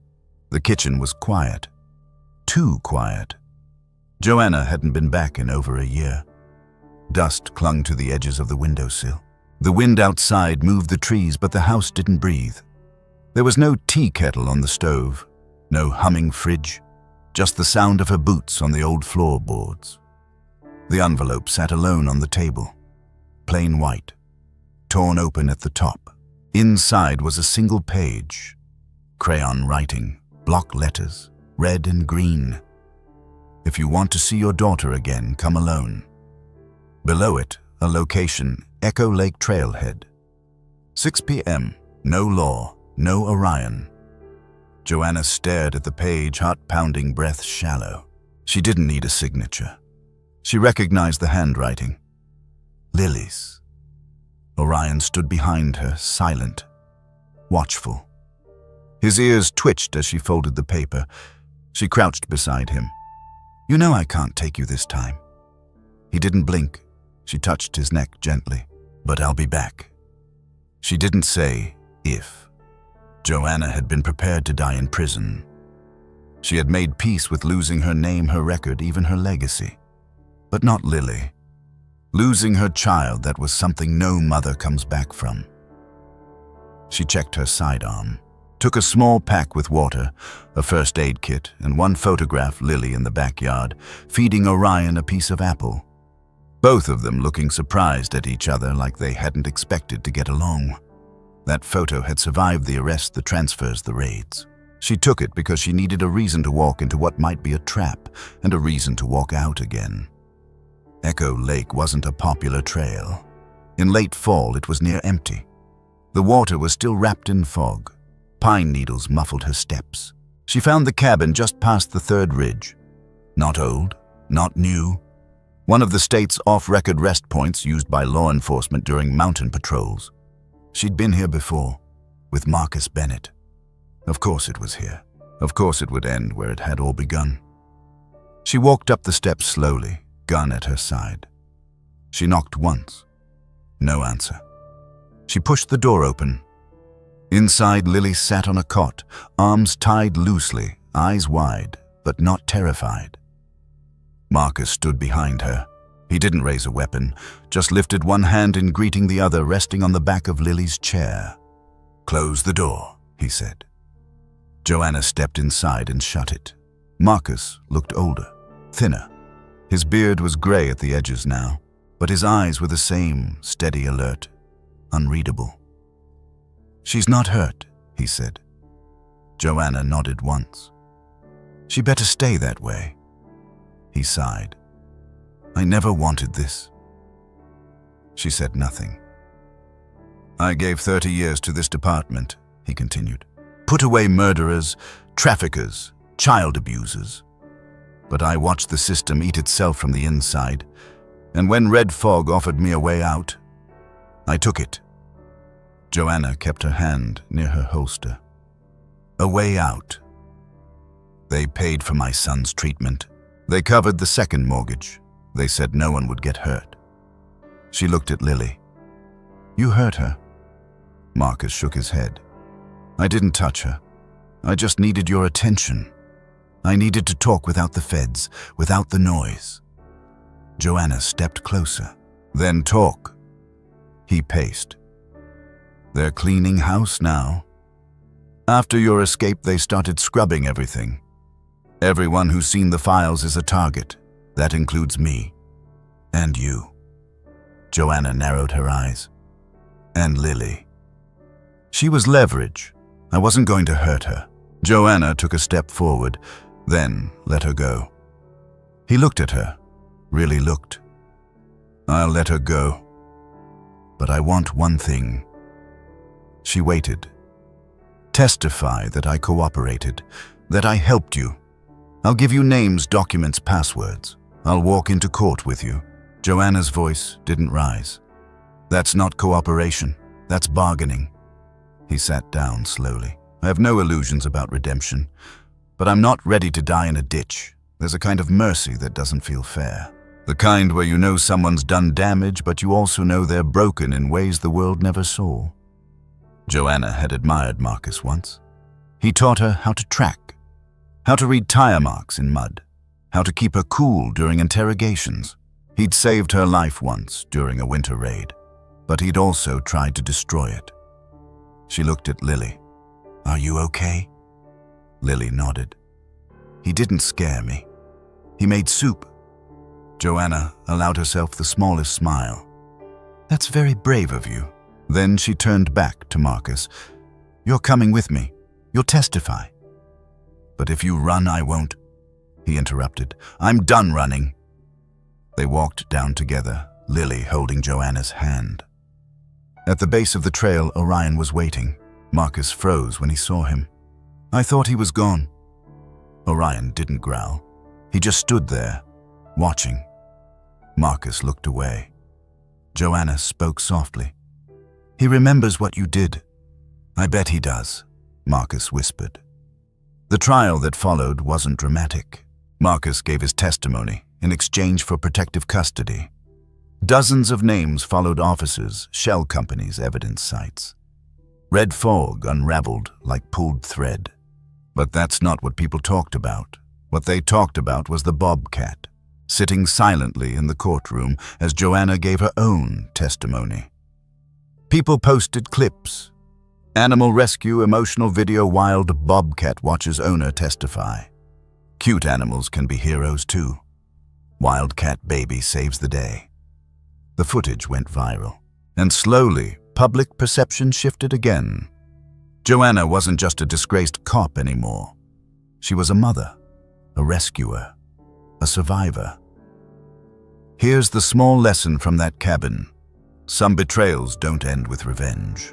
The kitchen was quiet. Too quiet. Joanna hadn't been back in over a year. Dust clung to the edges of the windowsill. The wind outside moved the trees, but the house didn't breathe. There was no tea kettle on the stove, no humming fridge, just the sound of her boots on the old floorboards. The envelope sat alone on the table, plain white, torn open at the top. Inside was a single page, crayon writing, block letters, red and green. If you want to see your daughter again, come alone. Below it, a location, Echo Lake Trailhead. 6 p.m., no law, no Orion. Joanna stared at the page, heart-pounding, breath shallow. She didn't need a signature. She recognized the handwriting. Lily's. Orion stood behind her, silent, watchful. His ears twitched as she folded the paper. She crouched beside him. "You know I can't take you this time." He didn't blink. She touched his neck gently. "But I'll be back." She didn't say if. Joanna had been prepared to die in prison. She had made peace with losing her name, her record, even her legacy. But not Lily. Losing her child, that was something no mother comes back from. She checked her sidearm, took a small pack with water, a first aid kit, and one photograph Lily in the backyard, feeding Orion a piece of apple. Both of them looking surprised at each other like they hadn't expected to get along. That photo had survived the arrest, the transfers, the raids. She took it because she needed a reason to walk into what might be a trap, and a reason to walk out again. Echo Lake wasn't a popular trail. In late fall, it was near empty. The water was still wrapped in fog. Pine needles muffled her steps. She found the cabin just past the third ridge. Not old, not new. One of the state's off-record rest points used by law enforcement during mountain patrols. She'd been here before, with Marcus Bennett. Of course it was here. Of course it would end where it had all begun. She walked up the steps slowly, gun at her side. She knocked once. No answer. She pushed the door open. Inside, Lily sat on a cot, arms tied loosely, eyes wide, but not terrified. Marcus stood behind her. He didn't raise a weapon, just lifted one hand in greeting the other, resting on the back of Lily's chair. "Close the door," he said. Joanna stepped inside and shut it. Marcus looked older, thinner. His beard was gray at the edges now, but his eyes were the same, steady, alert, unreadable. "She's not hurt," he said. Joanna nodded once. "She better stay that way." He sighed. "I never wanted this." She said nothing. "I gave 30 years to this department," he continued. "Put away murderers, traffickers, child abusers. But I watched the system eat itself from the inside, and when Red Fog offered me a way out, I took it." Joanna kept her hand near her holster. "A way out. They paid for my son's treatment. They covered the second mortgage. They said no one would get hurt." She looked at Lily. "You hurt her?" Marcus shook his head. "I didn't touch her. I just needed your attention. I needed to talk without the feds, without the noise." Joanna stepped closer. "Then talk." He paced. "They're cleaning house now. After your escape, they started scrubbing everything. Everyone who's seen the files is a target. That includes me. And you." Joanna narrowed her eyes. "And Lily." She was leverage. I wasn't going to hurt her. Joanna took a step forward, then let her go. He looked at her, really looked. "I'll let her go. But I want one thing." She waited. "Testify that I cooperated, that I helped you. I'll give you names, documents, passwords. I'll walk into court with you." Joanna's voice didn't rise. "That's not cooperation. That's bargaining." He sat down slowly. "I have no illusions about redemption, but I'm not ready to die in a ditch. There's a kind of mercy that doesn't feel fair. The kind where you know someone's done damage, but you also know they're broken in ways the world never saw." Joanna had admired Marcus once. He taught her how to track, how to read tire marks in mud, how to keep her cool during interrogations. He'd saved her life once during a winter raid, but he'd also tried to destroy it. She looked at Lily. "Are you okay?" Lily nodded. He didn't scare me. He made soup. Joanna allowed herself the smallest smile. That's very brave of you. Then she turned back to Marcus. You're coming with me. You'll testify. But if you run, I won't, he interrupted. I'm done running. They walked down together, Lily holding Joanna's hand. At the base of the trail, Orion was waiting. Marcus froze when he saw him. I thought he was gone. Orion didn't growl. He just stood there, watching. Marcus looked away. Joanna spoke softly. He remembers what you did. I bet he does, Marcus whispered. The trial that followed wasn't dramatic. Marcus gave his testimony in exchange for protective custody. Dozens of names followed officers, shell companies, evidence sites. Red fog unraveled like pulled thread. But that's not what people talked about. What they talked about was the Bobcat, sitting silently in the courtroom as Joanna gave her own testimony. People posted clips. Animal rescue emotional video wild Bobcat watches owner testify. Cute animals can be heroes too. Wildcat baby saves the day. The footage went viral, and slowly, public perception shifted again. Joanna wasn't just a disgraced cop anymore. She was a mother, a rescuer, a survivor. Here's the small lesson from that cabin. Some betrayals don't end with revenge.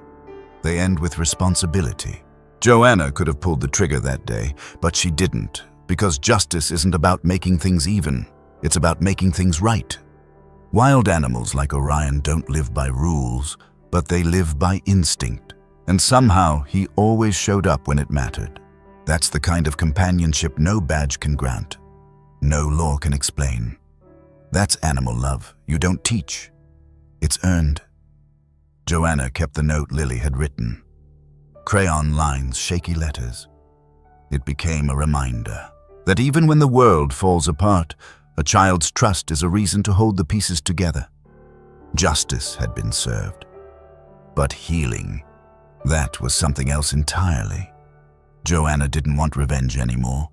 They end with responsibility. Joanna could have pulled the trigger that day, but she didn't, because justice isn't about making things even. It's about making things right. Wild animals like Orion don't live by rules, but they live by instinct. And somehow he always showed up when it mattered. That's the kind of companionship no badge can grant, no law can explain. That's animal love you don't teach. It's earned. Joanna kept the note Lily had written. Crayon lines, shaky letters. It became a reminder that even when the world falls apart, a child's trust is a reason to hold the pieces together. Justice had been served. But healing, that was something else entirely. Joanna didn't want revenge anymore.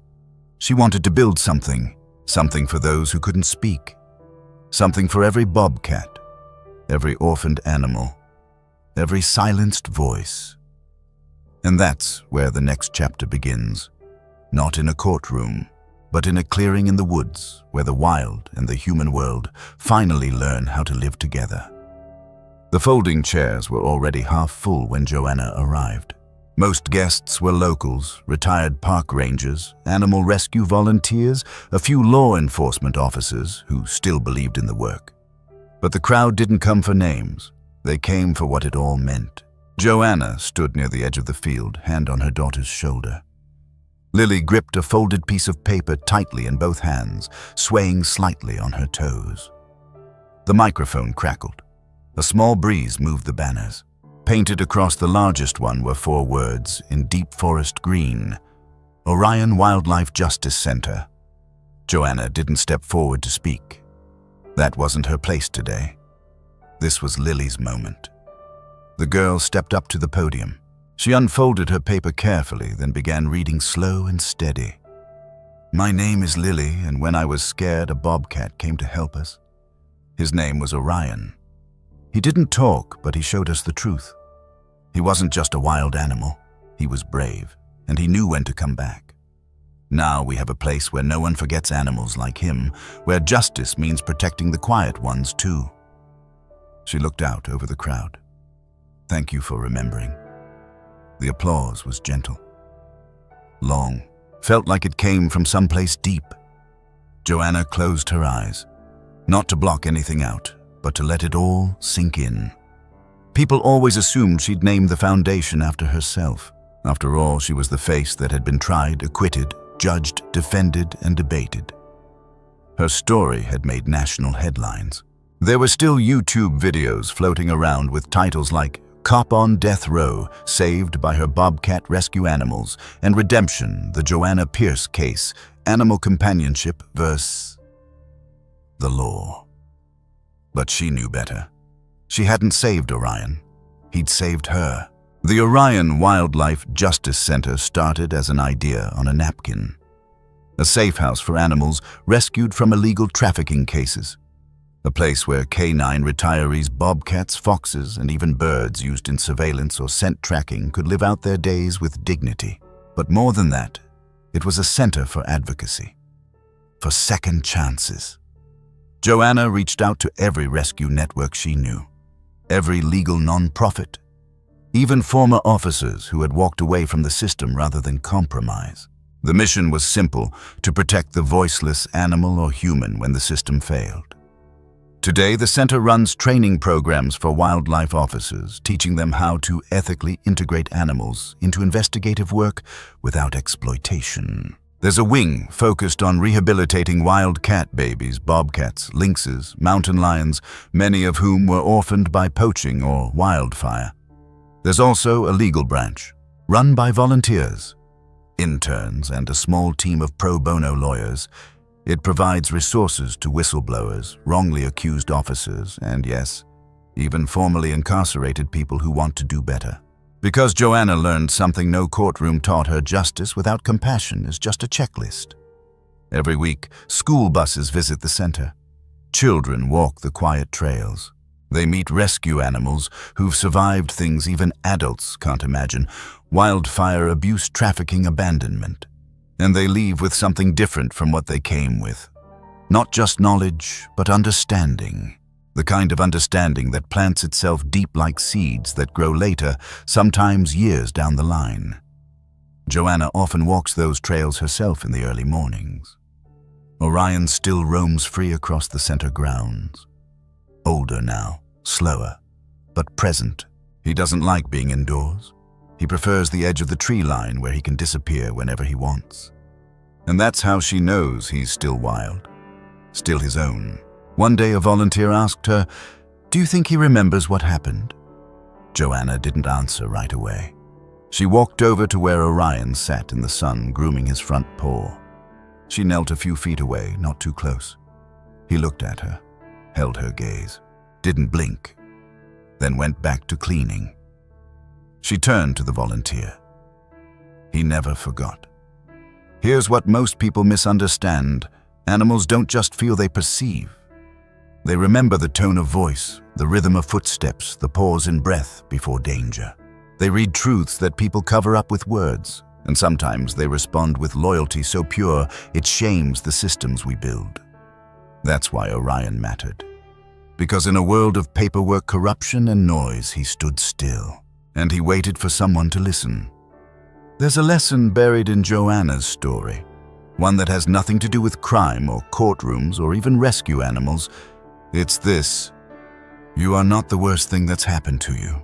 She wanted to build something for those who couldn't speak. Something for every bobcat, every orphaned animal, every silenced voice. And that's where the next chapter begins. Not in a courtroom, but in a clearing in the woods where the wild and the human world finally learn how to live together. The folding chairs were already half full when Joanna arrived. Most guests were locals, retired park rangers, animal rescue volunteers, a few law enforcement officers who still believed in the work. But the crowd didn't come for names. They came for what it all meant. Joanna stood near the edge of the field, hand on her daughter's shoulder. Lily gripped a folded piece of paper tightly in both hands, swaying slightly on her toes. The microphone crackled. A small breeze moved the banners. Painted across the largest one were 4 words in deep forest green: Orion Wildlife Justice Center. Joanna didn't step forward to speak. That wasn't her place today. This was Lily's moment. The girl stepped up to the podium. She unfolded her paper carefully, then began reading slow and steady. My name is Lily, and when I was scared, a bobcat came to help us. His name was Orion. He didn't talk, but he showed us the truth. He wasn't just a wild animal. He was brave, and he knew when to come back. Now we have a place where no one forgets animals like him, where justice means protecting the quiet ones too. She looked out over the crowd. Thank you for remembering. The applause was gentle. Long, felt like it came from someplace deep. Joanna closed her eyes, not to block anything out, but to let it all sink in. People always assumed she'd named the foundation after herself. After all, she was the face that had been tried, acquitted, judged, defended, and debated. Her story had made national headlines. There were still YouTube videos floating around with titles like Cop on Death Row, Saved by Her Bobcat Rescue Animals, and Redemption, the Joanna Pierce Case, Animal Companionship vs. the Law. But she knew better. She hadn't saved Orion. He'd saved her. The Orion Wildlife Justice Center started as an idea on a napkin. a safe house for animals rescued from illegal trafficking cases, a place where canine retirees, bobcats, foxes, and even birds used in surveillance or scent tracking could live out their days with dignity. But more than that, it was a center for advocacy, for second chances. Joanna reached out to every rescue network she knew, every legal non-profit, even former officers who had walked away from the system rather than compromise. The mission was simple: to protect the voiceless animal or human when the system failed. Today, the center runs training programs for wildlife officers, teaching them how to ethically integrate animals into investigative work without exploitation. There's a wing focused on rehabilitating wild cat babies, bobcats, lynxes, mountain lions, many of whom were orphaned by poaching or wildfire. There's also a legal branch, run by volunteers, interns, and a small team of pro bono lawyers. It provides resources to whistleblowers, wrongly accused officers, and yes, even formerly incarcerated people who want to do better. Because Joanna learned something no courtroom taught her: justice without compassion is just a checklist. Every week, school buses visit the center. Children walk the quiet trails. They meet rescue animals who've survived things even adults can't imagine: wildfire, abuse, trafficking, abandonment. And they leave with something different from what they came with. Not just knowledge, but understanding. The kind of understanding that plants itself deep like seeds that grow later, sometimes years down the line. Joanna often walks those trails herself in the early mornings. Orion still roams free across the center grounds. Older now, slower, but present. He doesn't like being indoors. He prefers the edge of the tree line where he can disappear whenever he wants. And that's how she knows he's still wild, still his own. One day a volunteer asked her, "Do you think he remembers what happened?" Joanna didn't answer right away. She walked over to where Orion sat in the sun, grooming his front paw. She knelt a few feet away, not too close. He looked at her, held her gaze, didn't blink, then went back to cleaning. She turned to the volunteer. He never forgot. Here's what most people misunderstand: animals don't just feel, they perceive. They remember the tone of voice, the rhythm of footsteps, the pause in breath before danger. They read truths that people cover up with words, and sometimes they respond with loyalty so pure it shames the systems we build. That's why Orion mattered. Because in a world of paperwork, corruption, and noise, he stood still. And he waited for someone to listen. There's a lesson buried in Joanna's story, one that has nothing to do with crime or courtrooms or even rescue animals. It's this: you are not the worst thing that's happened to you.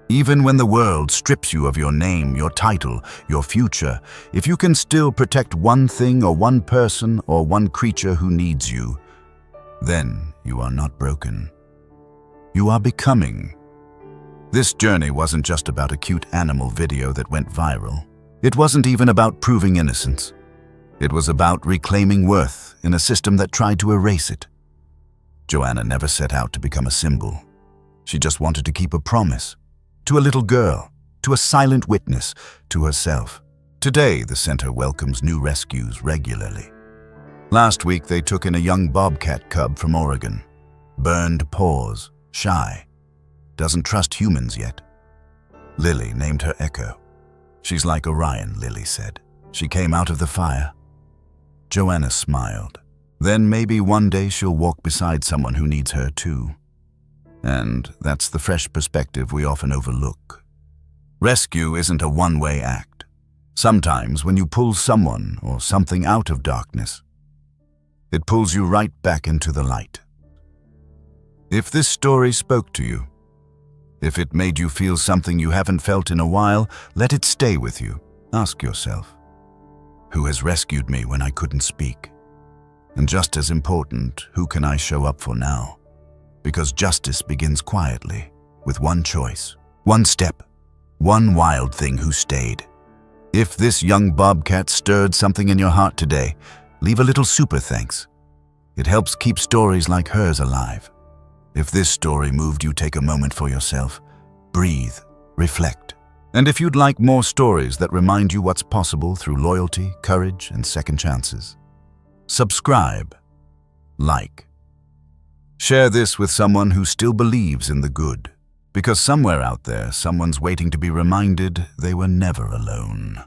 Even when the world strips you of your name, your title, your future, if you can still protect one thing or one person or one creature who needs you, then you are not broken. You are becoming. This journey wasn't just about a cute animal video that went viral. It wasn't even about proving innocence. It was about reclaiming worth in a system that tried to erase it. Joanna never set out to become a symbol. She just wanted to keep a promise. To a little girl, to a silent witness, to herself. Today, the center welcomes new rescues regularly. Last week, they took in a young bobcat cub from Oregon. Burned paws, shy. Doesn't trust humans yet. Lily named her Echo. She's like Orion, Lily said. She came out of the fire. Joanna smiled. Then maybe one day she'll walk beside someone who needs her too. And that's the fresh perspective we often overlook. Rescue isn't a one-way act. Sometimes when you pull someone or something out of darkness, it pulls you right back into the light. If this story spoke to you, if it made you feel something you haven't felt in a while, let it stay with you. Ask yourself, who has rescued me when I couldn't speak? And just as important, who can I show up for now? Because justice begins quietly, with one choice, one step, one wild thing who stayed. If this young bobcat stirred something in your heart today, leave a little super thanks. It helps keep stories like hers alive. If this story moved you, take a moment for yourself. Breathe, reflect, And if you'd like more stories that remind you what's possible through loyalty, courage, and second chances, subscribe, like. Share this with someone who still believes in the good, because somewhere out there, someone's waiting to be reminded they were never alone.